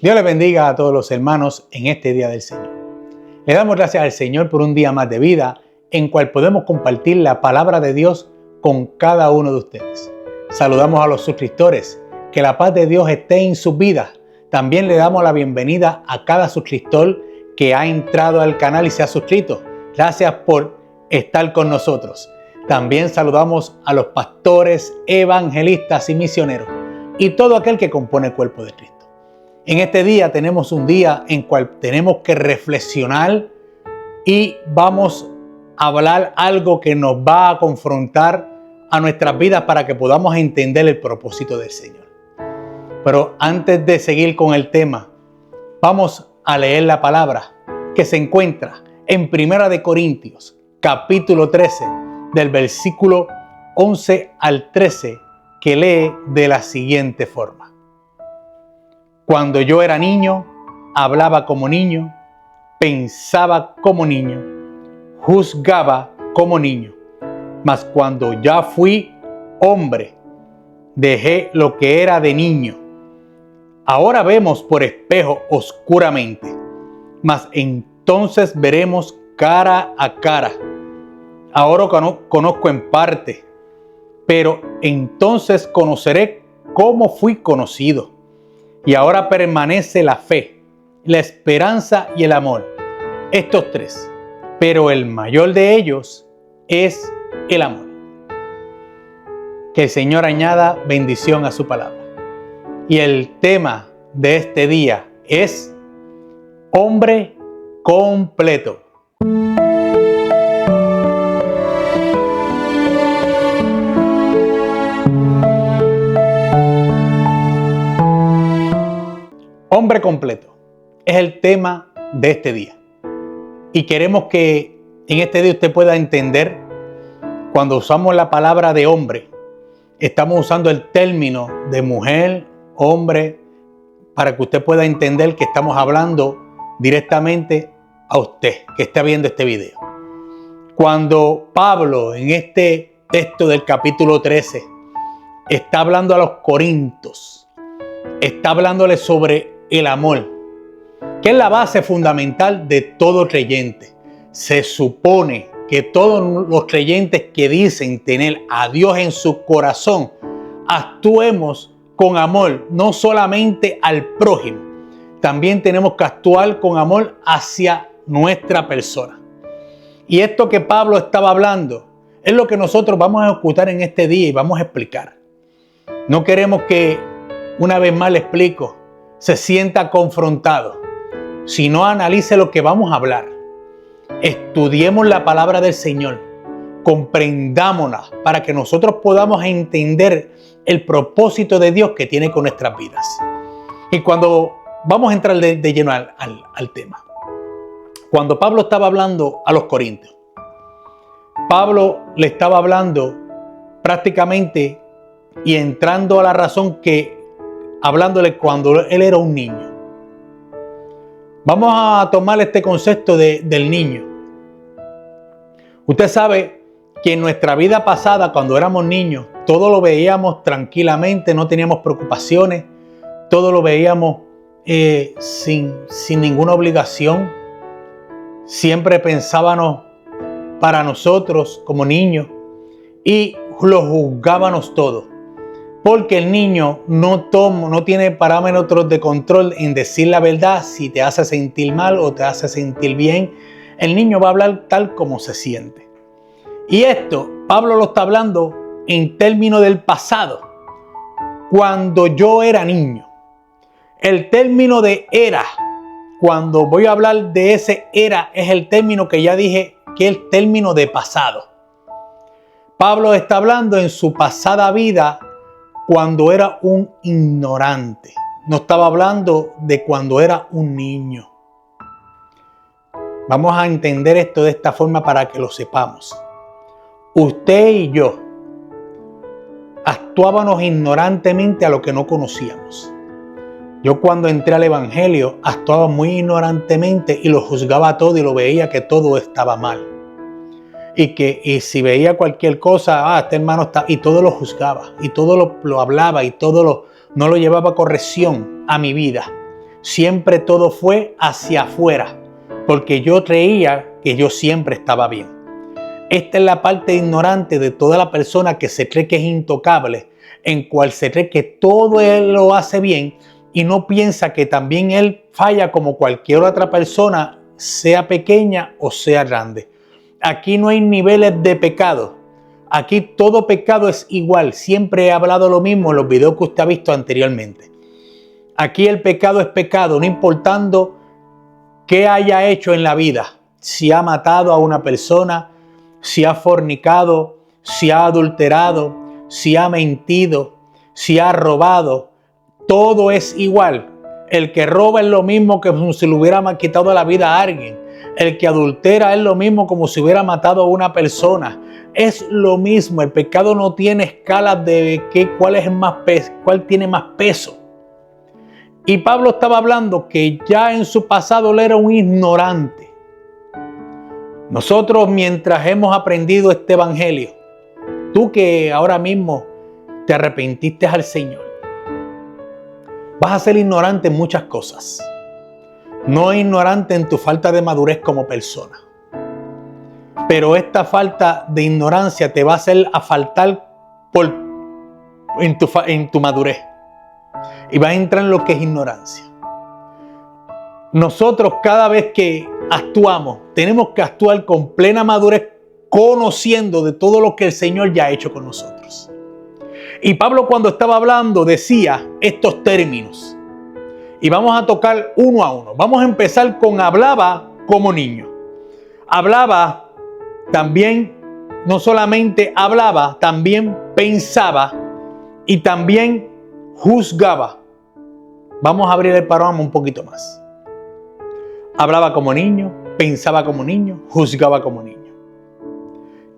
Dios les bendiga a todos los hermanos en este día del Señor. Le damos gracias al Señor por un día más de vida en cual podemos compartir la palabra de Dios con cada uno de ustedes. Saludamos a los suscriptores, que la paz de Dios esté en sus vidas. También le damos la bienvenida a cada suscriptor que ha entrado al canal y se ha suscrito. Gracias por estar con nosotros. También saludamos a los pastores, evangelistas y misioneros y todo aquel que compone el cuerpo de Cristo. En este día tenemos un día en cual tenemos que reflexionar y vamos a hablar algo que nos va a confrontar a nuestras vidas para que podamos entender el propósito del Señor. Pero antes de seguir con el tema, vamos a leer la palabra que se encuentra en 1 Corintios, capítulo 13, del versículo 11 al 13, que lee de la siguiente forma. Cuando yo era niño, hablaba como niño, pensaba como niño, juzgaba como niño. Mas cuando ya fui hombre, dejé lo que era de niño. Ahora vemos por espejo oscuramente, mas entonces veremos cara a cara. Ahora conozco en parte, pero entonces conoceré cómo fui conocido. Y ahora permanece la fe, la esperanza y el amor. Estos tres. Pero el mayor de ellos es el amor. Que el Señor añada bendición a su palabra. Y el tema de este día es hombre completo. Hombre completo es el tema de este día. Y queremos que en este día usted pueda entender, cuando usamos la palabra de hombre, estamos usando el término de mujer, hombre, para que usted pueda entender que estamos hablando directamente a usted que está viendo este video. Cuando Pablo en este texto del capítulo 13 está hablando a los corintios, está hablándole sobre el amor, que es la base fundamental de todo creyente. Se supone que todos los creyentes que dicen tener a Dios en su corazón, actuemos con amor, no solamente al prójimo, también tenemos que actuar con amor hacia nuestra persona. Y esto que Pablo estaba hablando es lo que nosotros vamos a ejecutar en este día y vamos a explicar. No queremos que, una vez más le explico, se sienta confrontado, sino analice lo que vamos a hablar. Estudiemos la palabra del Señor, comprendámosla para que nosotros podamos entender el propósito de Dios que tiene con nuestras vidas. Y cuando vamos a entrar de lleno al tema, cuando Pablo estaba hablando a los corintios, Pablo le estaba hablando prácticamente y entrando a la razón que hablándole cuando él era un niño. Vamos a tomar este concepto del niño. Usted sabe que en nuestra vida pasada, cuando éramos niños, todo lo veíamos tranquilamente, no teníamos preocupaciones, todo lo veíamos sin ninguna obligación. Siempre pensábamos para nosotros como niños y lo juzgábamos todo. Porque el niño no tiene parámetros de control en decir la verdad, si te hace sentir mal o te hace sentir bien. El niño va a hablar tal como se siente. Y esto, Pablo lo está hablando en términos del pasado. Cuando yo era niño. El término de era, cuando voy a hablar de ese era, es el término que ya dije que es el término de pasado. Pablo está hablando en su pasada vida cuando era un ignorante. No estaba hablando de cuando era un niño. Vamos a entender esto de esta forma para que lo sepamos. Usted y yo actuábamos ignorantemente a lo que no conocíamos. Yo cuando entré al Evangelio actuaba muy ignorantemente y lo juzgaba todo y lo veía que todo estaba mal. Y si veía cualquier cosa, este hermano está, y todo lo juzgaba, y todo lo hablaba, y todo no lo llevaba a corrección a mi vida. siempre todo fue hacia afuera, porque yo creía que yo siempre estaba bien. Esta es la parte ignorante de toda la persona que se cree que es intocable, en cual se cree que todo él lo hace bien y no piensa que también él falla como cualquier otra persona, sea pequeña o sea grande. Aquí no hay niveles de pecado. Aquí todo pecado es igual. Siempre he hablado lo mismo en los videos que usted ha visto anteriormente. Aquí el pecado es pecado, no importando qué haya hecho en la vida. Si ha matado a una persona, si ha fornicado, si ha adulterado, si ha mentido, si ha robado, todo es igual. El que roba es lo mismo que si le hubiera quitado la vida a alguien. El que adultera es lo mismo como si hubiera matado a una persona. Es lo mismo. El pecado no tiene escalas de cuál tiene más peso. Y Pablo estaba hablando que ya en su pasado él era un ignorante. Nosotros, mientras hemos aprendido este evangelio, tú que ahora mismo te arrepentiste al Señor, vas a ser ignorante en muchas cosas. No ignorante en tu falta de madurez como persona. Pero esta falta de ignorancia te va a hacer a faltar en tu madurez. Y vas a entrar en lo que es ignorancia. Nosotros cada vez que actuamos, tenemos que actuar con plena madurez, conociendo de todo lo que el Señor ya ha hecho con nosotros. Y Pablo, cuando estaba hablando, decía estos términos. Y vamos a tocar uno a uno. Vamos a empezar con hablaba como niño. Hablaba también, no solamente hablaba, también pensaba y también juzgaba. Vamos a abrir el panorama un poquito más. Hablaba como niño, pensaba como niño, juzgaba como niño.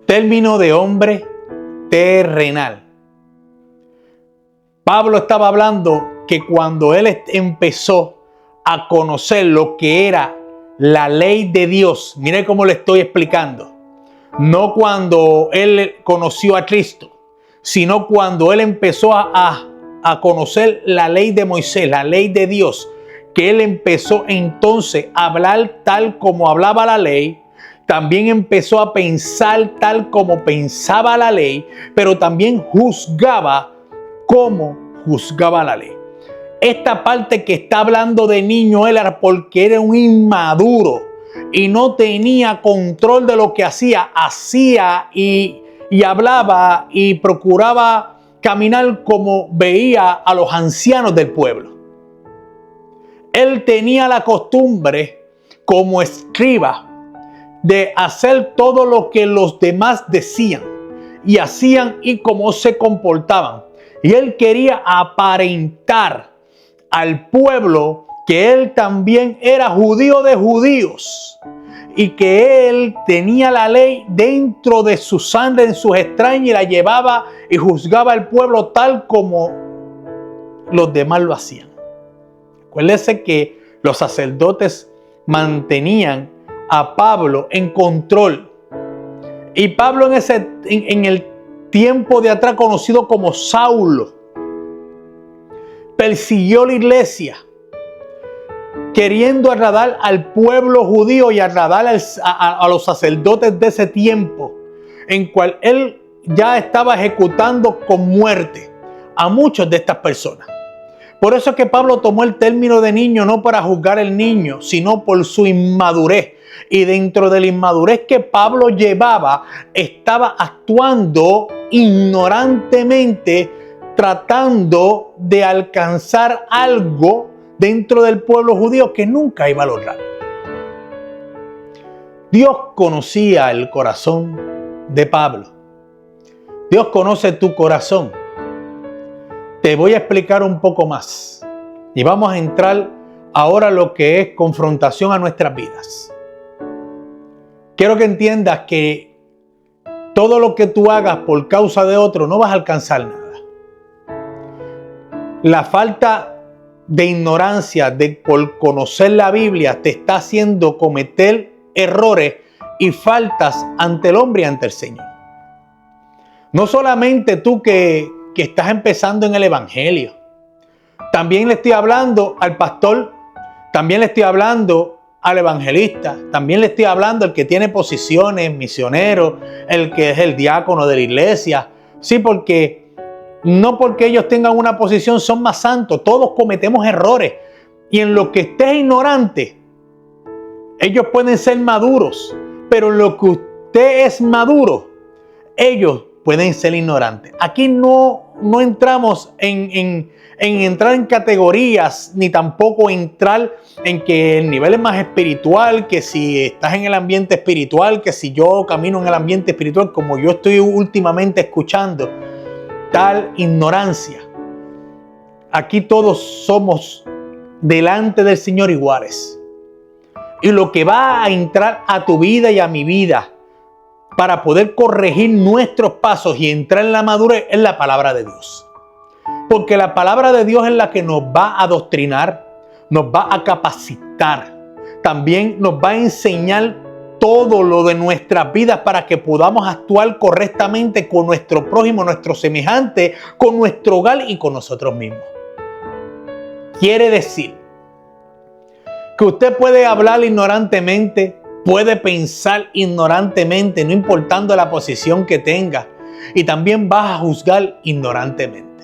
Término de hombre terrenal. Pablo estaba hablando que cuando él empezó a conocer lo que era la ley de Dios, mire cómo le estoy explicando, no cuando él conoció a Cristo, sino cuando él empezó a conocer la ley de Moisés, la ley de Dios, que él empezó entonces a hablar tal como hablaba la ley, también empezó a pensar tal como pensaba la ley, pero también juzgaba como juzgaba la ley. Esta parte que está hablando de niño él era porque era un inmaduro y no tenía control de lo que hacía y hablaba y procuraba caminar como veía a los ancianos del pueblo. Él tenía la costumbre como escriba de hacer todo lo que los demás decían y hacían y cómo se comportaban. Y él quería aparentar al pueblo que él también era judío de judíos y que él tenía la ley dentro de su sangre, en sus extraños, y la llevaba y juzgaba al pueblo tal como los demás lo hacían. Acuérdese que los sacerdotes mantenían a Pablo en control. Y Pablo en el tiempo de atrás conocido como Saulo, persiguió la iglesia, queriendo agradar al pueblo judío y agradar a los sacerdotes de ese tiempo, en cual él ya estaba ejecutando con muerte a muchas de estas personas. Por eso es que Pablo tomó el término de niño no para juzgar al niño, sino por su inmadurez. Y dentro de la inmadurez que Pablo llevaba, estaba actuando ignorantemente, tratando de alcanzar algo dentro del pueblo judío que nunca iba a lograr. Dios conocía el corazón de Pablo. Dios conoce tu corazón. Te voy a explicar un poco más y vamos a entrar ahora a lo que es confrontación a nuestras vidas. Quiero que entiendas que todo lo que tú hagas por causa de otro no vas a alcanzar nada. La falta de ignorancia por conocer la Biblia te está haciendo cometer errores y faltas ante el hombre y ante el Señor. No solamente tú que estás empezando en el evangelio. También le estoy hablando al pastor También le estoy hablando al evangelista, también le estoy hablando al que tiene posiciones, misionero, el que es el diácono de la iglesia. Sí, porque no porque ellos tengan una posición son más santos, todos cometemos errores. Y en lo que estés ignorante, ellos pueden ser maduros, pero en lo que usted es maduro, ellos pueden ser ignorantes. Aquí no entramos en entrar en categorías, ni tampoco entrar en que el nivel es más espiritual, que si estás en el ambiente espiritual, que si yo camino en el ambiente espiritual, como yo estoy últimamente escuchando, tal ignorancia. Aquí todos somos delante del Señor iguales. Y lo que va a entrar a tu vida y a mi vida para poder corregir nuestros pasos y entrar en la madurez es la palabra de Dios. Porque la palabra de Dios es la que nos va a adoctrinar, nos va a capacitar, también nos va a enseñar todo lo de nuestras vidas para que podamos actuar correctamente con nuestro prójimo, nuestro semejante, con nuestro hogar y con nosotros mismos. Quiere decir que usted puede hablar ignorantemente, puede pensar ignorantemente, no importando la posición que tenga, y también vas a juzgar ignorantemente.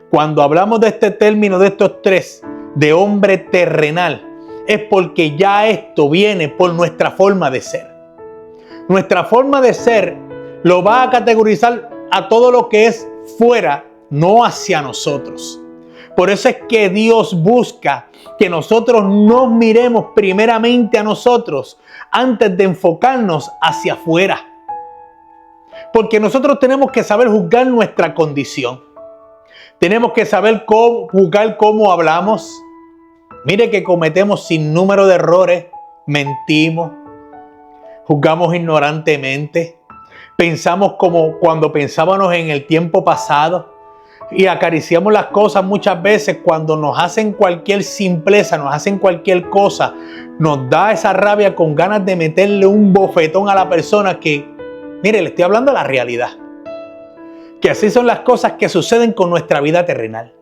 Cuando hablamos de este término, de estos tres, de hombre terrenal, es porque ya esto viene por nuestra forma de ser. Nuestra forma de ser lo va a categorizar a todo lo que es fuera, no hacia nosotros. Por eso es que Dios busca que nosotros nos miremos primeramente a nosotros antes de enfocarnos hacia afuera. Porque nosotros tenemos que saber juzgar nuestra condición. Tenemos que saber juzgar cómo hablamos. Mire que cometemos sin número de errores, mentimos, juzgamos ignorantemente, pensamos como cuando pensábamos en el tiempo pasado. Y acariciamos las cosas muchas veces cuando nos hacen cualquier simpleza, nos hacen cualquier cosa, nos da esa rabia con ganas de meterle un bofetón a la persona que, mire, le estoy hablando de la realidad. Que así son las cosas que suceden con nuestra vida terrenal.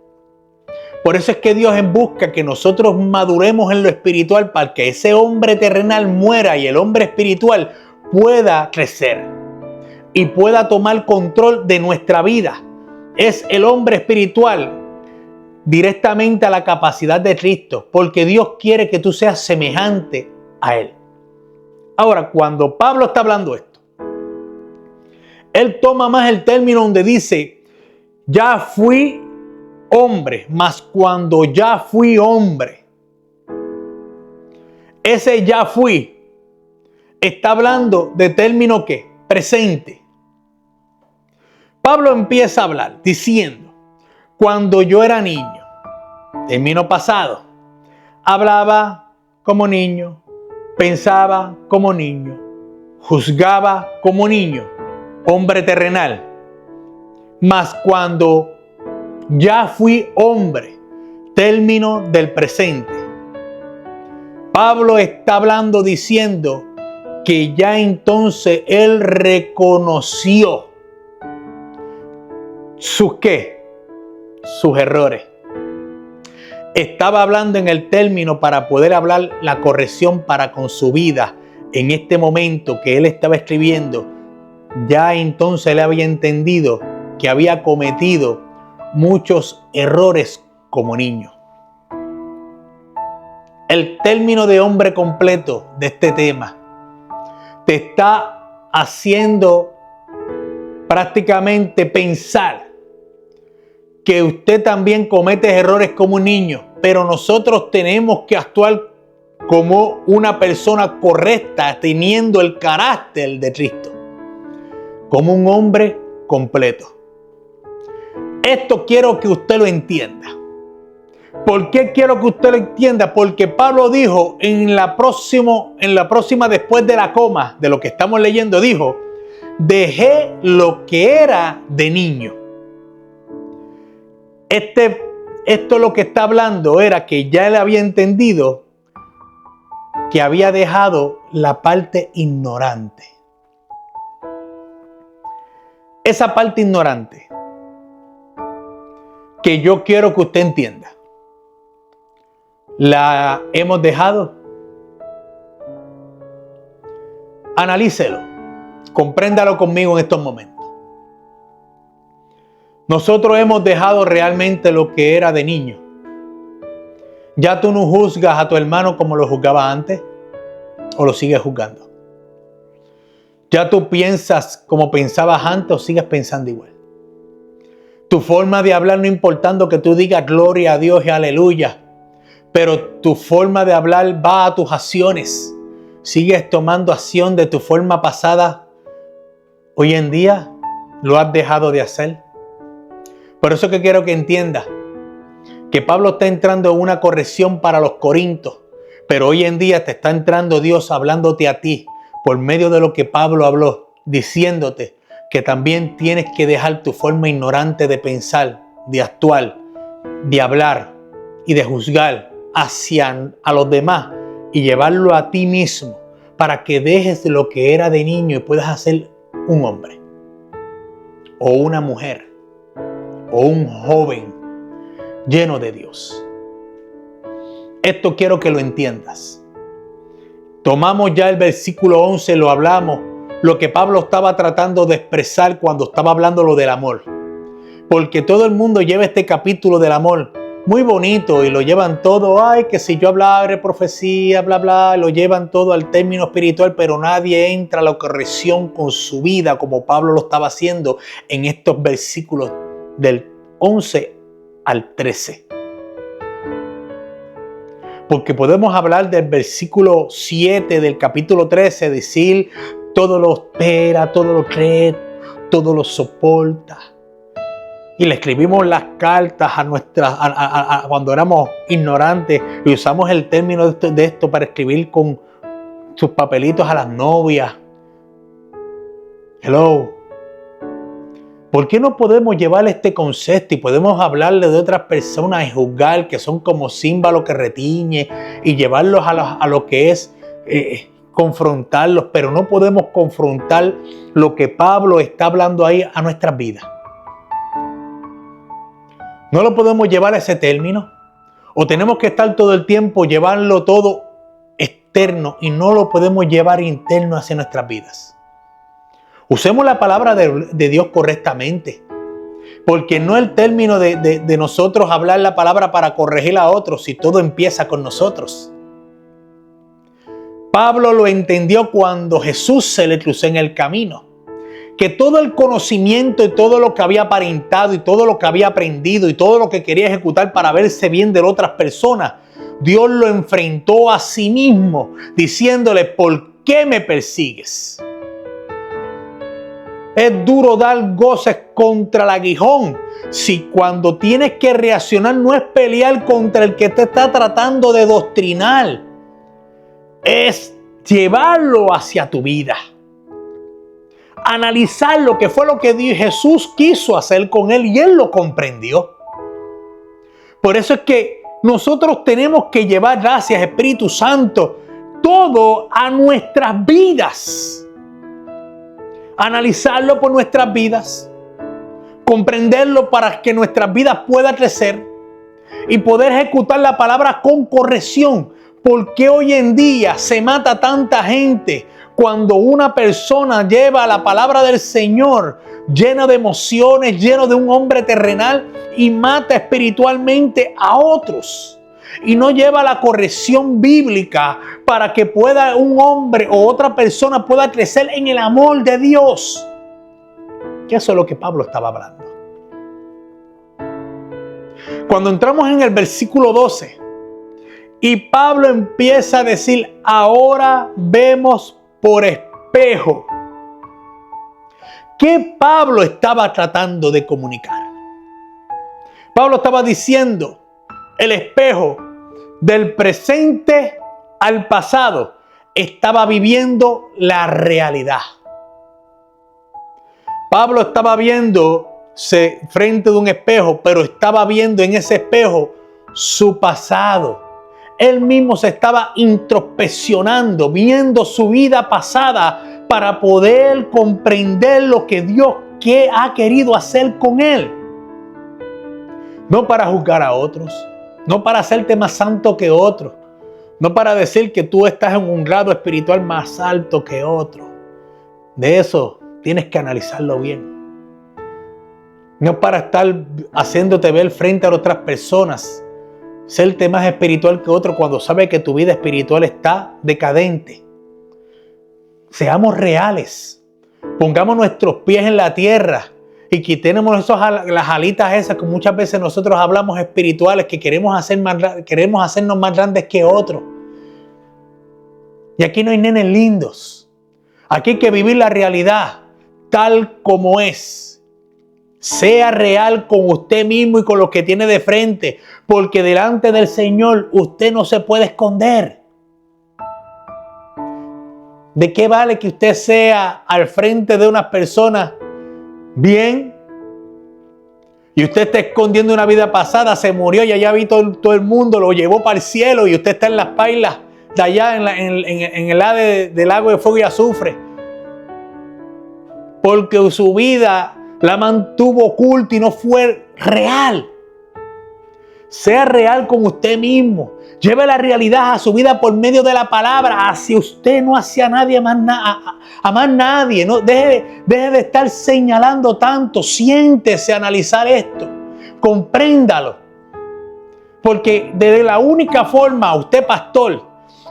Por eso es que Dios busca que nosotros maduremos en lo espiritual para que ese hombre terrenal muera y el hombre espiritual pueda crecer y pueda tomar control de nuestra vida. Es el hombre espiritual directamente a la capacidad de Cristo, porque Dios quiere que tú seas semejante a Él. Ahora, cuando Pablo está hablando esto, él toma más el término donde dice, ya fui hombre, mas cuando ya fui hombre, ese ya fui está hablando de término ¿qué? Presente. Pablo empieza a hablar diciendo, cuando yo era niño, término pasado, hablaba como niño, pensaba como niño, juzgaba como niño, hombre terrenal. Mas cuando ya fui hombre, término del presente. Pablo está hablando diciendo que ya entonces él reconoció sus ¿qué? Sus errores. Estaba hablando en el término para poder hablar la corrección para con su vida. En este momento que él estaba escribiendo, ya entonces él había entendido que había cometido muchos errores como niño. El término de hombre completo de este tema te está haciendo prácticamente pensar que usted también comete errores como un niño, pero nosotros tenemos que actuar como una persona correcta, teniendo el carácter de Cristo, como un hombre completo. Esto quiero que usted lo entienda. ¿Por qué quiero que usted lo entienda? Porque Pablo dijo en la próxima después de la coma, de lo que estamos leyendo, dijo, dejé lo que era de niño. Esto lo que está hablando era que ya él había entendido que había dejado la parte ignorante. Esa parte ignorante que yo quiero que usted entienda. la hemos dejado? Analícelo, compréndalo conmigo en estos momentos. Nosotros hemos dejado realmente lo que era de niño. ¿Ya tú no juzgas a tu hermano como lo juzgabas antes? ¿O lo sigues juzgando? ¿Ya tú piensas como pensabas antes o sigues pensando igual? Tu forma de hablar, no importando que tú digas gloria a Dios y aleluya, pero tu forma de hablar va a tus acciones. ¿Sigues tomando acción de tu forma pasada? Hoy en día lo has dejado de hacer. Por eso que quiero que entiendas que Pablo está entrando en una corrección para los corintios, pero hoy en día te está entrando Dios hablándote a ti por medio de lo que Pablo habló, diciéndote que también tienes que dejar tu forma ignorante de pensar, de actuar, de hablar y de juzgar hacia a los demás y llevarlo a ti mismo para que dejes lo que era de niño y puedas ser un hombre o una mujer o un joven lleno de Dios. Esto quiero que lo entiendas. Tomamos ya el versículo 11, lo hablamos, lo que Pablo estaba tratando de expresar cuando estaba hablando lo del amor. Porque todo el mundo lleva este capítulo del amor muy bonito y lo llevan todo, ay, que si yo hablaba de profecía, bla, bla, lo llevan todo al término espiritual, pero nadie entra a la corrección con su vida como Pablo lo estaba haciendo en estos versículos del 11 al 13. Porque podemos hablar del versículo 7 del capítulo 13, decir, todo lo espera, todo lo cree, todo lo soporta. Y le escribimos las cartas a cuando éramos ignorantes y usamos el término de esto para escribir con sus papelitos a las novias. Hello. ¿Por qué no podemos llevar este concepto y podemos hablarle de otras personas y juzgar que son como címbalo que retiñe y llevarlos a lo que es confrontarlos? Pero no podemos confrontar lo que Pablo está hablando ahí a nuestras vidas. ¿No lo podemos llevar a ese término? ¿O tenemos que estar todo el tiempo llevarlo todo externo y no lo podemos llevar interno hacia nuestras vidas? Usemos la palabra de Dios correctamente. Porque no el término de nosotros hablar la palabra para corregir a otros si todo empieza con nosotros. Pablo lo entendió cuando Jesús se le cruzó en el camino. Que todo el conocimiento y todo lo que había aparentado y todo lo que había aprendido y todo lo que quería ejecutar para verse bien de otras personas, Dios lo enfrentó a sí mismo diciéndole, ¿por qué me persigues? Es duro dar goces contra el aguijón si cuando tienes que reaccionar no es pelear contra el que te está tratando de doctrinar, es llevarlo hacia tu vida. Analizar lo que fue lo que Jesús quiso hacer con él y él lo comprendió. Por eso es que nosotros tenemos que llevar, gracias Espíritu Santo, todo a nuestras vidas. Analizarlo por nuestras vidas, comprenderlo para que nuestras vidas puedan crecer y poder ejecutar la palabra con corrección. Porque hoy en día se mata tanta gente cuando una persona lleva la palabra del Señor llena de emociones, lleno de un hombre terrenal y mata espiritualmente a otros. Y no lleva la corrección bíblica para que pueda un hombre o otra persona pueda crecer en el amor de Dios. Que eso es lo que Pablo estaba hablando. Cuando entramos en el versículo 12 y Pablo empieza a decir, ahora vemos por espejo. ¿Qué Pablo estaba tratando de comunicar? Pablo estaba diciendo, el espejo del presente al pasado estaba viviendo la realidad. Pablo estaba viéndose frente de un espejo, pero estaba viendo en ese espejo su pasado. Él mismo se estaba introspeccionando, viendo su vida pasada para poder comprender lo que Dios ha querido hacer con él. No para juzgar a otros, no para hacerte más santo que otro, no para decir que tú estás en un grado espiritual más alto que otro. De eso tienes que analizarlo bien. No para estar haciéndote ver frente a otras personas, serte más espiritual que otro cuando sabes que tu vida espiritual está decadente. Seamos reales. Pongamos nuestros pies en la tierra y quitemos las alitas esas que muchas veces nosotros hablamos espirituales, que queremos hacernos más grandes que otros. Y aquí no hay nenes lindos. Aquí hay que vivir la realidad tal como es. Sea real con usted mismo y con lo que tiene de frente, porque delante del Señor usted no se puede esconder. ¿De qué vale que usted sea al frente de unas personas bien y usted está escondiendo una vida pasada, se murió y allá vi todo el mundo, lo llevó para el cielo y usted está en las pailas de allá en el del lago de fuego y azufre? Porque su vida la mantuvo oculta y no fue real. Sea real con usted mismo. Lleve la realidad a su vida por medio de la palabra, hacia usted, no hacia nadie, a más nadie. No, deje de estar señalando tanto. Siéntese a analizar esto. Compréndalo. Porque de la única forma, usted pastor,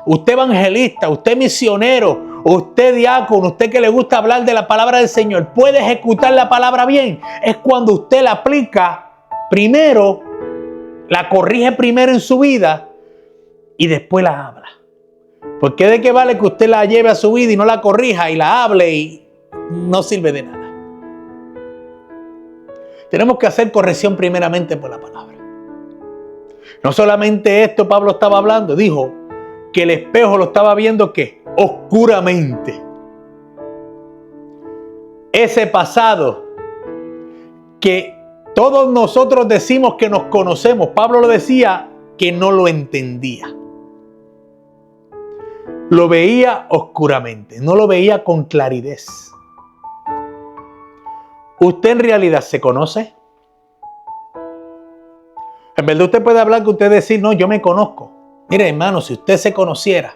usted evangelista, usted misionero, usted diácono, usted que le gusta hablar de la palabra del Señor, puede ejecutar la palabra bien. Es cuando usted la aplica primero, la corrige primero en su vida y después la habla. Porque de qué vale que usted la lleve a su vida y no la corrija y la hable y no sirve de nada. Tenemos que hacer corrección primeramente por la palabra. No solamente esto Pablo estaba hablando, dijo que el espejo lo estaba viendo ¿qué? Oscuramente. Ese pasado que todos nosotros decimos que nos conocemos, Pablo lo decía que no lo entendía. Lo veía oscuramente, no lo veía con claridad. ¿Usted en realidad se conoce? En verdad usted puede hablar que usted decir, no, yo me conozco. Mire, hermano, si usted se conociera,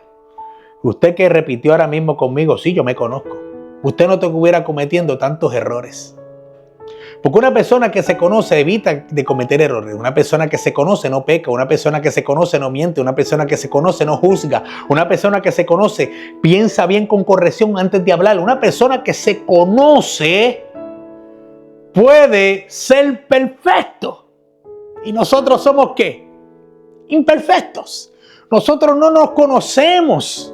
usted que repitió ahora mismo conmigo, sí, yo me conozco, usted no estuviera cometiendo tantos errores. Porque una persona que se conoce evita de cometer errores. Una persona que se conoce no peca. Una persona que se conoce no miente. Una persona que se conoce no juzga. Una persona que se conoce piensa bien con corrección antes de hablar. Una persona que se conoce puede ser perfecto. ¿Y nosotros somos qué? Imperfectos. Nosotros no nos conocemos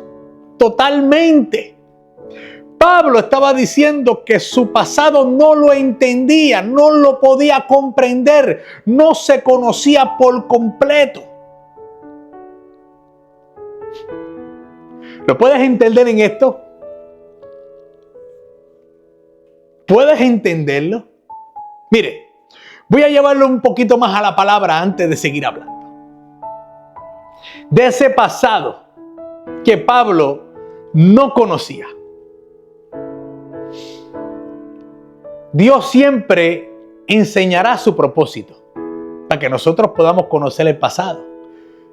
totalmente. Pablo estaba diciendo que su pasado no lo entendía, no lo podía comprender, no se conocía por completo. ¿Lo puedes entender en esto? ¿Puedes entenderlo? Mire, voy a llevarlo un poquito más a la palabra antes de seguir hablando. De ese pasado que Pablo no conocía. Dios siempre enseñará su propósito para que nosotros podamos conocer el pasado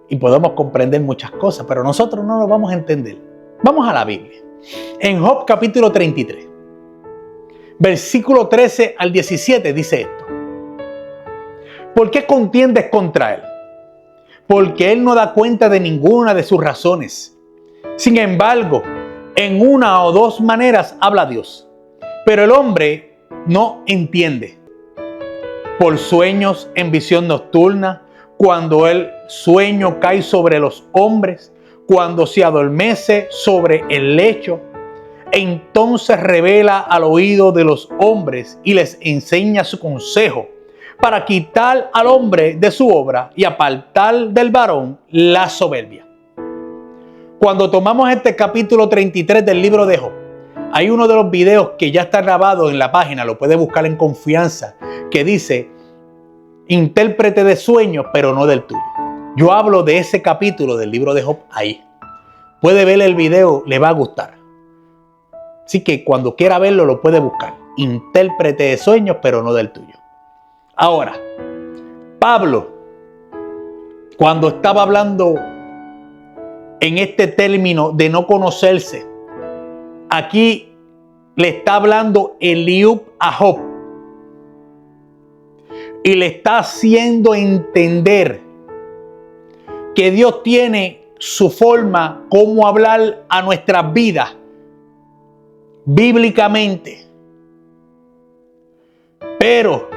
y podamos comprender muchas cosas, pero nosotros no lo vamos a entender. Vamos a la Biblia. En Job capítulo 33, versículo 13 al 17 dice esto. ¿Por qué contiendes contra él? Porque él no da cuenta de ninguna de sus razones. Sin embargo, en una o dos maneras habla Dios, pero el hombre no entiende. Por sueños en visión nocturna, cuando el sueño cae sobre los hombres, cuando se adormece sobre el lecho, entonces revela al oído de los hombres y les enseña su consejo, para quitar al hombre de su obra y apartar del varón la soberbia. Cuando tomamos este capítulo 33 del libro de Job, hay uno de los videos que ya está grabado en la página, lo puede buscar en confianza, que dice, intérprete de sueños, pero no del tuyo. Yo hablo de ese capítulo del libro de Job ahí. Puede ver el video, le va a gustar. Así que cuando quiera verlo, lo puede buscar. Intérprete de sueños, pero no del tuyo. Ahora, Pablo cuando estaba hablando en este término de no conocerse, aquí le está hablando Eliú a Job y le está haciendo entender que Dios tiene su forma como hablar a nuestras vidas bíblicamente, pero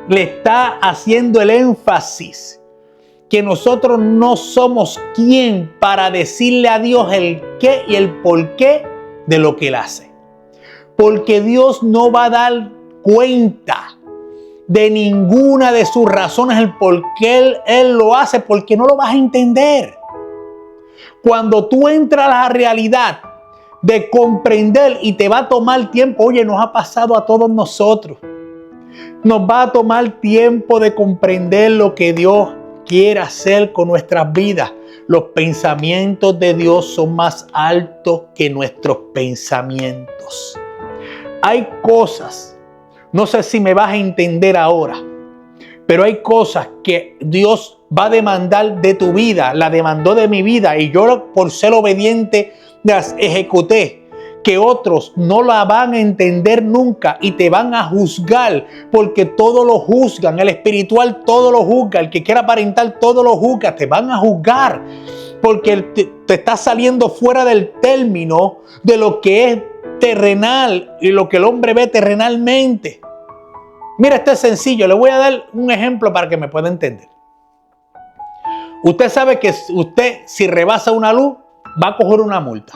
le está haciendo el énfasis que nosotros no somos quien para decirle a Dios el qué y el por qué de lo que Él hace. Porque Dios no va a dar cuenta de ninguna de sus razones el por qué Él lo hace, porque no lo vas a entender. Cuando tú entras a la realidad de comprender, y te va a tomar tiempo, oye, nos ha pasado a todos nosotros, nos va a tomar tiempo de comprender lo que Dios quiere hacer con nuestras vidas. Los pensamientos de Dios son más altos que nuestros pensamientos. Hay cosas, no sé si me vas a entender ahora, pero hay cosas que Dios va a demandar de tu vida, la demandó de mi vida, y yo por ser obediente las ejecuté, que otros no la van a entender nunca y te van a juzgar, porque todo lo juzgan, el espiritual todo lo juzga, el que quiera aparentar todo lo juzga, te van a juzgar, porque te está saliendo fuera del término de lo que es terrenal y lo que el hombre ve terrenalmente. Mira, esto es sencillo, le voy a dar un ejemplo para que me pueda entender. Usted sabe que usted, si rebasa una luz, va a coger una multa.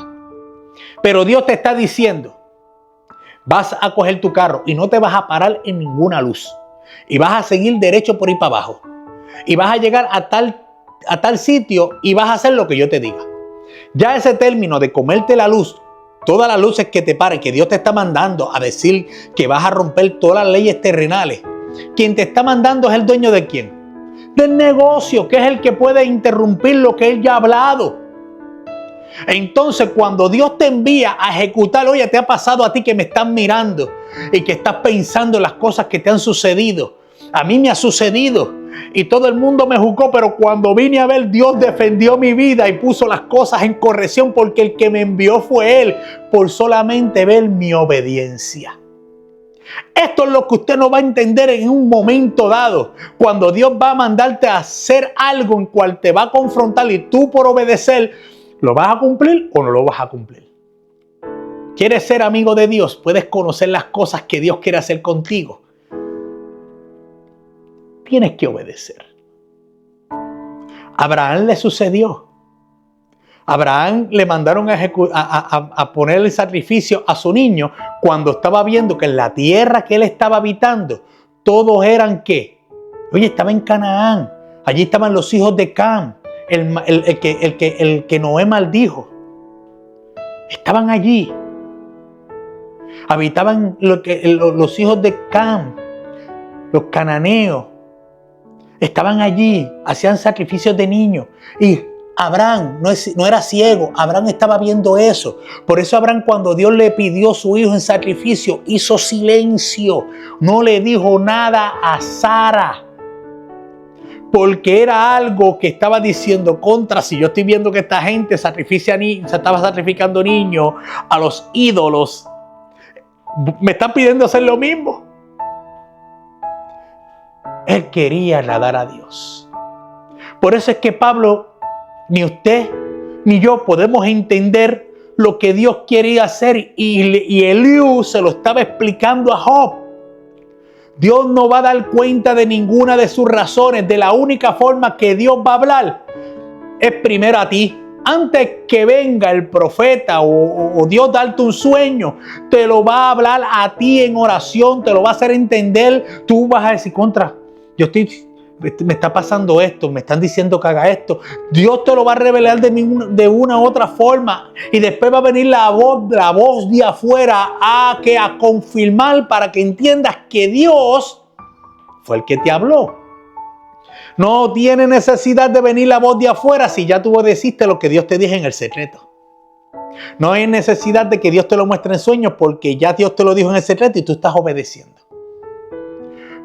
Pero Dios te está diciendo, vas a coger tu carro y no te vas a parar en ninguna luz. Y vas a seguir derecho por ahí para abajo. Y vas a llegar a tal sitio y vas a hacer lo que yo te diga. Ya ese término de comerte la luz, todas las luces que te paren, que Dios te está mandando a decir que vas a romper todas las leyes terrenales. Quien te está mandando es el dueño de quién? Del negocio, que es el que puede interrumpir lo que Él ya ha hablado. Entonces, cuando Dios te envía a ejecutar, oye, te ha pasado a ti que me estás mirando y que estás pensando en las cosas que te han sucedido. A mí me ha sucedido y todo el mundo me juzgó, pero cuando vine a ver, Dios defendió mi vida y puso las cosas en corrección, porque el que me envió fue Él, por solamente ver mi obediencia. Esto es lo que usted no va a entender en un momento dado, cuando Dios va a mandarte a hacer algo en cual te va a confrontar y tú por obedecer, ¿lo vas a cumplir o no lo vas a cumplir? ¿Quieres ser amigo de Dios? Puedes conocer las cosas que Dios quiere hacer contigo. Tienes que obedecer. A Abraham le sucedió. A Abraham le mandaron a poner el sacrificio a su niño cuando estaba viendo que en la tierra que él estaba habitando, todos eran ¿qué? Oye, estaba en Canaán. Allí estaban los hijos de Cam, el que Noé maldijo. Estaban allí. Habitaban los hijos de Cam, los cananeos. Estaban allí, hacían sacrificios de niños. Y Abraham no era ciego, Abraham estaba viendo eso. Por eso Abraham, cuando Dios le pidió su hijo en sacrificio, hizo silencio. No le dijo nada a Sara. Porque era algo que estaba diciendo contra, si yo estoy viendo que esta gente se estaba sacrificando niños a los ídolos, me están pidiendo hacer lo mismo. Él quería agradar a Dios. Por eso es que Pablo, ni usted ni yo podemos entender lo que Dios quería hacer, y Eliú se lo estaba explicando a Job. Dios no va a dar cuenta de ninguna de sus razones. De la única forma que Dios va a hablar es primero a ti. Antes que venga el profeta o Dios darte un sueño, te lo va a hablar a ti en oración, te lo va a hacer entender. Tú vas a decir, me está pasando esto, me están diciendo que haga esto. Dios te lo va a revelar de una u otra forma. Y después va a venir la voz de afuera a confirmar, para que entiendas que Dios fue el que te habló. No tiene necesidad de venir la voz de afuera si ya tú obedeciste lo que Dios te dijo en el secreto. No hay necesidad de que Dios te lo muestre en sueños, porque ya Dios te lo dijo en el secreto y tú estás obedeciendo.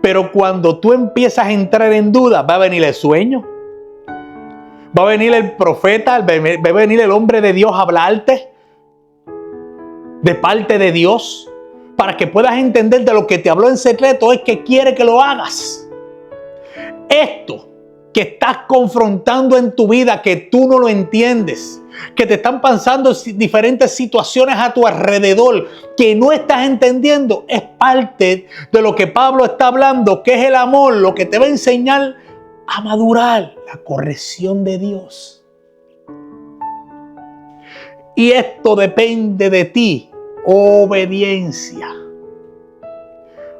Pero cuando tú empiezas a entrar en duda, va a venir el sueño, Va a venir el profeta, va a venir el hombre de Dios a hablarte de parte de Dios para que puedas entender de lo que te habló en secreto es que quiere que lo hagas. Esto que estás confrontando en tu vida, que tú no lo entiendes, que te están pasando diferentes situaciones a tu alrededor, que no estás entendiendo, es parte de lo que Pablo está hablando, que es el amor, lo que te va a enseñar a madurar, la corrección de Dios. Y esto depende de ti, obediencia.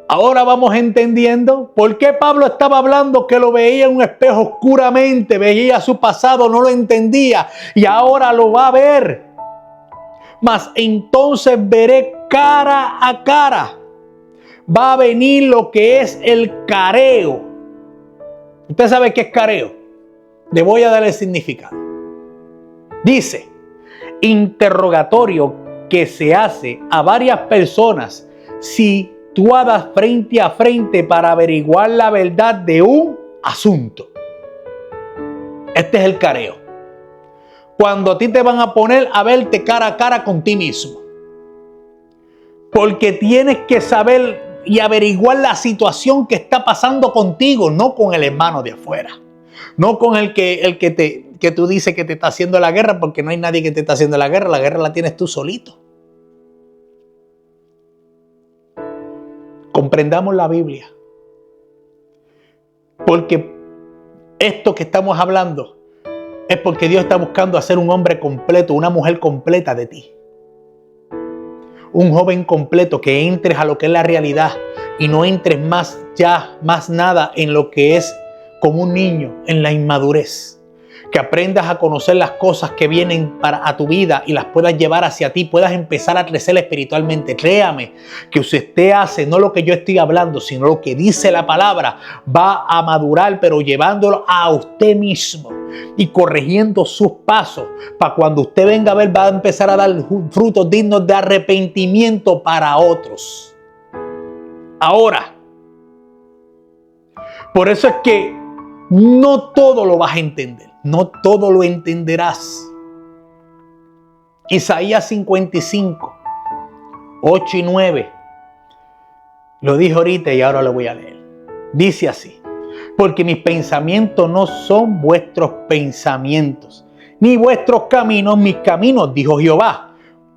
Ahora vamos entendiendo por qué Pablo estaba hablando que lo veía en un espejo oscuramente, veía su pasado, no lo entendía y ahora lo va a ver. Mas entonces veré cara a cara. Va a venir lo que es el careo. ¿Usted sabe qué es careo? Le voy a dar el significado. Dice, interrogatorio que se hace a varias personas situadas frente a frente para averiguar la verdad de un asunto. Este es el careo. Cuando a ti te van a poner a verte cara a cara con ti mismo. Porque tienes que saber y averiguar la situación que está pasando contigo, no con el hermano de afuera. No con el que tú dices que te está haciendo la guerra, porque no hay nadie que te está haciendo la guerra la tienes tú solito. Comprendamos la Biblia. Porque esto que estamos hablando es porque Dios está buscando hacer un hombre completo, una mujer completa de ti. Un joven completo, que entres a lo que es la realidad y no entres más nada en lo que es como un niño, en la inmadurez. Que aprendas a conocer las cosas que vienen a tu vida y las puedas llevar hacia ti, puedas empezar a crecer espiritualmente. Créame que si usted hace no lo que yo estoy hablando, sino lo que dice la palabra, va a madurar, pero llevándolo a usted mismo y corrigiendo sus pasos, para cuando usted venga a ver, va a empezar a dar frutos dignos de arrepentimiento para otros. Ahora, por eso es que no todo lo vas a entender. No todo lo entenderás. Isaías 55, 8 y 9. Lo dije ahorita y ahora lo voy a leer. Dice así: porque mis pensamientos no son vuestros pensamientos, ni vuestros caminos mis caminos, dijo Jehová.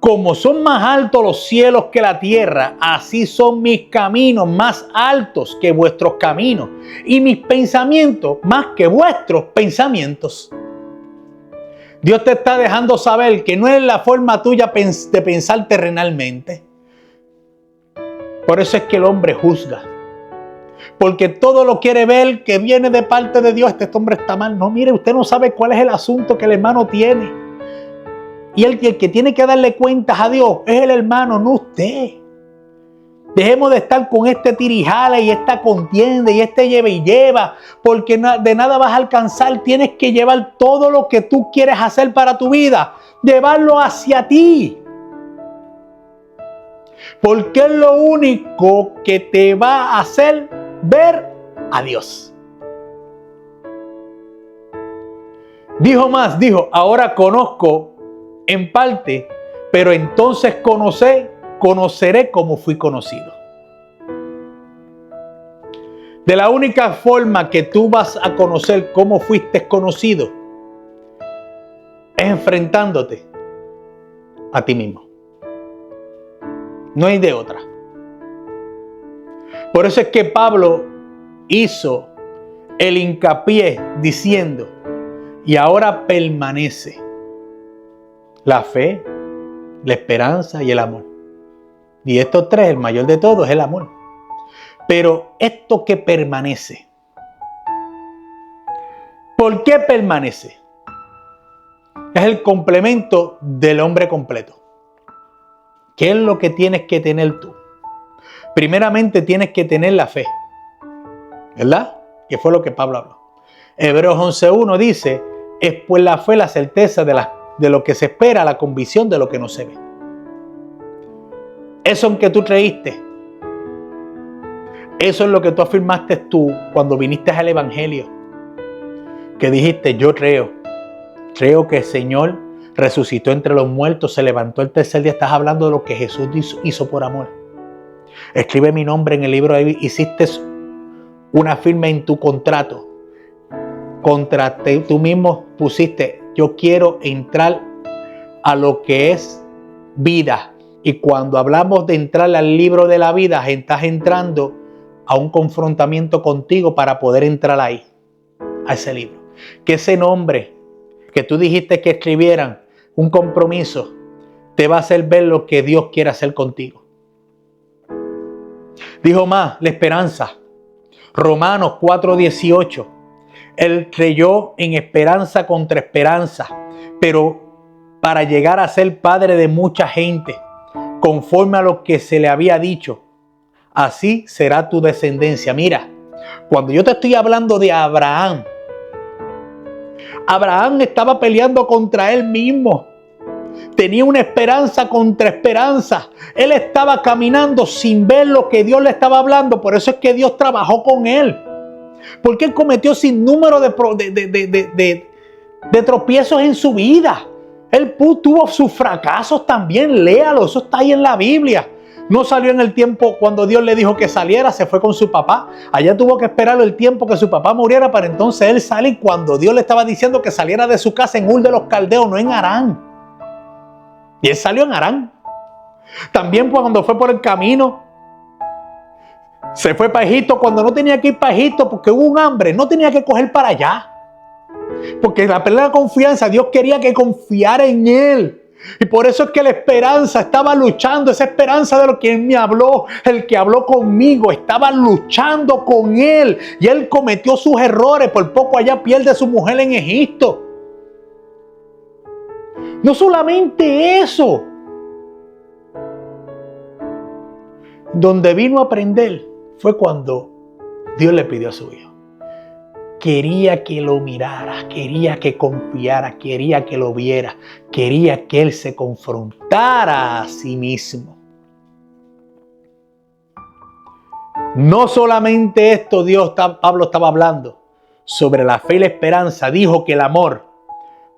Como son más altos los cielos que la tierra, así son mis caminos más altos que vuestros caminos, y mis pensamientos más que vuestros pensamientos. Dios te está dejando saber que no es la forma tuya de pensar terrenalmente. Por eso es que el hombre juzga. Porque todo lo quiere ver que viene de parte de Dios. Este hombre está mal. No, mire, usted no sabe cuál es el asunto que el hermano tiene. Y el que tiene que darle cuentas a Dios es el hermano, no usted. Dejemos de estar con este tirijala y esta contienda y este lleva y lleva, porque de nada vas a alcanzar. Tienes que llevar todo lo que tú quieres hacer para tu vida, llevarlo hacia ti. Porque es lo único que te va a hacer ver a Dios. Dijo, ahora conozco en parte, pero entonces conoceré como fui conocido. De la única forma que tú vas a conocer cómo fuiste conocido es enfrentándote a ti mismo. No hay de otra. Por eso es que Pablo hizo el hincapié diciendo, y ahora permanece la fe, la esperanza y el amor. Y estos tres, el mayor de todos, es el amor. Pero esto que permanece, ¿por qué permanece? Es el complemento del hombre completo. ¿Qué es lo que tienes que tener tú? Primeramente tienes que tener la fe, ¿verdad? Que fue lo que Pablo habló. Hebreos 11:1 dice, es pues la fe la certeza de lo que se espera, la convicción de lo que no se ve. Eso en que tú creíste, eso es lo que tú afirmaste tú cuando viniste al Evangelio, que dijiste, yo creo Creo que el Señor resucitó entre los muertos, se levantó el tercer día. Estás hablando de lo que Jesús hizo por amor. Escribe mi nombre en el libro de vida. Hiciste una firma en tu contrato. Tú mismo pusiste, yo quiero entrar a lo que es vida. Y cuando hablamos de entrar al libro de la vida, estás entrando a un confrontamiento contigo para poder entrar ahí, a ese libro. Que ese nombre que tú dijiste que escribieran, un compromiso, te va a hacer ver lo que Dios quiere hacer contigo. Dijo más, la esperanza. Romanos 4:18. Él creyó en esperanza contra esperanza, pero para llegar a ser padre de mucha gente, conforme a lo que se le había dicho, así será tu descendencia. Mira, cuando yo te estoy hablando de Abraham, Abraham estaba peleando contra él mismo. Tenía una esperanza contra esperanza. Él estaba caminando sin ver lo que Dios le estaba hablando. Por eso es que Dios trabajó con él. Porque él cometió sin número de tropiezos en su vida. Él tuvo sus fracasos también. Léalo, eso está ahí en la Biblia. No salió en el tiempo cuando Dios le dijo que saliera, se fue con su papá. Allá tuvo que esperar el tiempo que su papá muriera para entonces él salir cuando Dios le estaba diciendo que saliera de su casa en Ur de los Caldeos, no en Harán. Y él salió en Harán. También cuando fue por el camino, se fue para Egipto cuando no tenía que ir para Egipto porque hubo un hambre, no tenía que coger para allá. Porque la plena confianza, Dios quería que confiara en él. Y por eso es que la esperanza estaba luchando, esa esperanza de lo que él me habló, el que habló conmigo, estaba luchando con él. Y él cometió sus errores, por poco allá pierde a su mujer en Egipto. No solamente eso, donde vino a aprender fue cuando Dios le pidió a su hijo. Quería que lo mirara, quería que confiara, quería que lo viera, quería que él se confrontara a sí mismo. No solamente esto, Pablo estaba hablando sobre la fe y la esperanza. Dijo que el amor,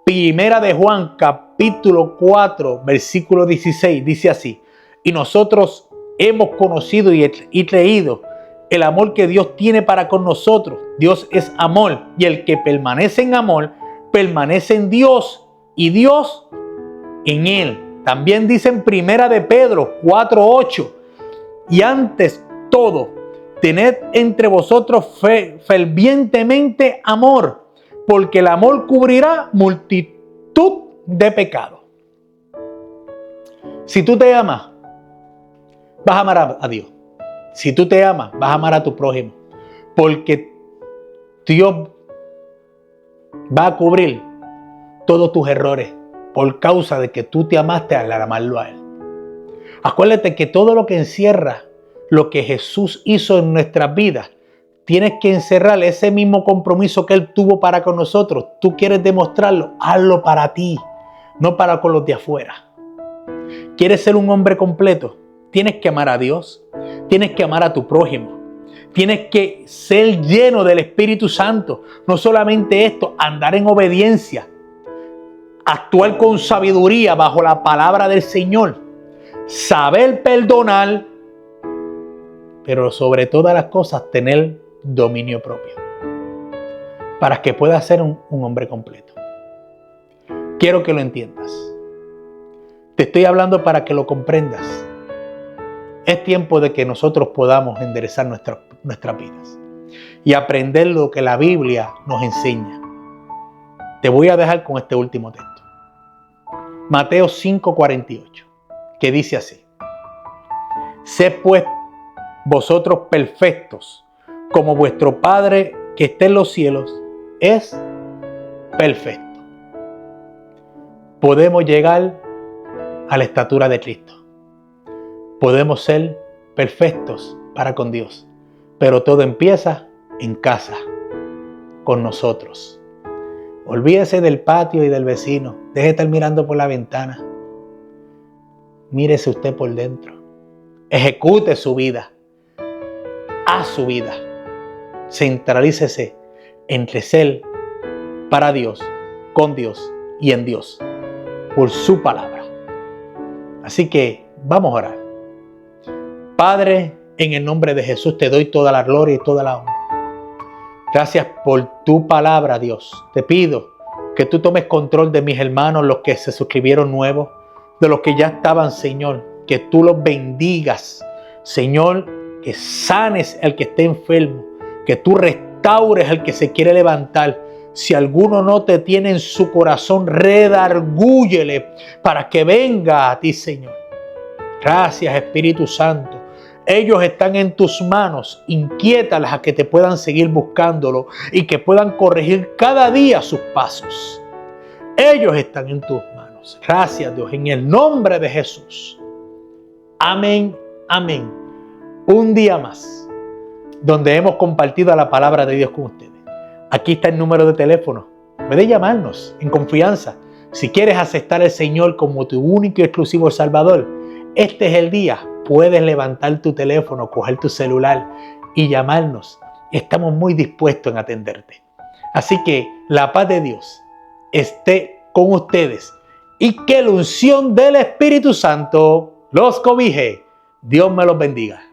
Primera de Juan, capítulo 4, versículo 16, dice así: y nosotros hemos conocido y creído el amor que Dios tiene para con nosotros. Dios es amor, y el que permanece en amor, permanece en Dios, y Dios en él. También dice en Primera de Pedro 4:8, y antes todo, tened entre vosotros fervientemente amor, porque el amor cubrirá multitud de pecados. Si tú te amas, vas a amar a Dios. Si tú te amas, vas a amar a tu prójimo. Porque Dios va a cubrir todos tus errores por causa de que tú te amaste al amarlo a él. Acuérdate que todo lo que encierra lo que Jesús hizo en nuestras vidas, tienes que encerrar ese mismo compromiso que él tuvo para con nosotros. Tú quieres demostrarlo, hazlo para ti, no para con los de afuera. ¿Quieres ser un hombre completo? Tienes que amar a Dios, tienes que amar a tu prójimo, tienes que ser lleno del Espíritu Santo. No solamente esto, andar en obediencia, actuar con sabiduría bajo la palabra del Señor, saber perdonar, pero sobre todas las cosas tener dominio propio para que puedas ser un hombre completo. Quiero que lo entiendas. Te estoy hablando para que lo comprendas. Es tiempo de que nosotros podamos enderezar nuestras vidas y aprender lo que la Biblia nos enseña. Te voy a dejar con este último texto. Mateo 5:48, que dice así: sed pues vosotros perfectos, como vuestro Padre que está en los cielos es perfecto. Podemos llegar a la estatura de Cristo. Podemos ser perfectos para con Dios, pero todo empieza en casa, con nosotros. Olvídese del patio y del vecino. Deje de estar mirando por la ventana. Mírese usted por dentro. Ejecute su vida. Haz su vida. Centralícese entre ser para Dios, con Dios y en Dios por su palabra. Así que vamos a orar. Padre, en el nombre de Jesús te doy toda la gloria y toda la honra. Gracias por tu palabra, Dios. Te pido que tú tomes control de mis hermanos, los que se suscribieron nuevos, de los que ya estaban, Señor. Que tú los bendigas, Señor, que sanes al que esté enfermo, que tú restaures al que se quiere levantar. Si alguno no te tiene en su corazón, redargúyele para que venga a ti, Señor. Gracias, Espíritu Santo. Ellos están en tus manos. Inquiétalas a que te puedan seguir buscándolo y que puedan corregir cada día sus pasos. Ellos están en tus manos. Gracias, Dios, en el nombre de Jesús. Amén, amén. Un día más donde hemos compartido la palabra de Dios con ustedes. Aquí está el número de teléfono. Puedes llamarnos en confianza. Si quieres aceptar al Señor como tu único y exclusivo Salvador, este es el día. Puedes levantar tu teléfono, coger tu celular y llamarnos. Estamos muy dispuestos en atenderte. Así que la paz de Dios esté con ustedes y que la unción del Espíritu Santo los cobije. Dios me los bendiga.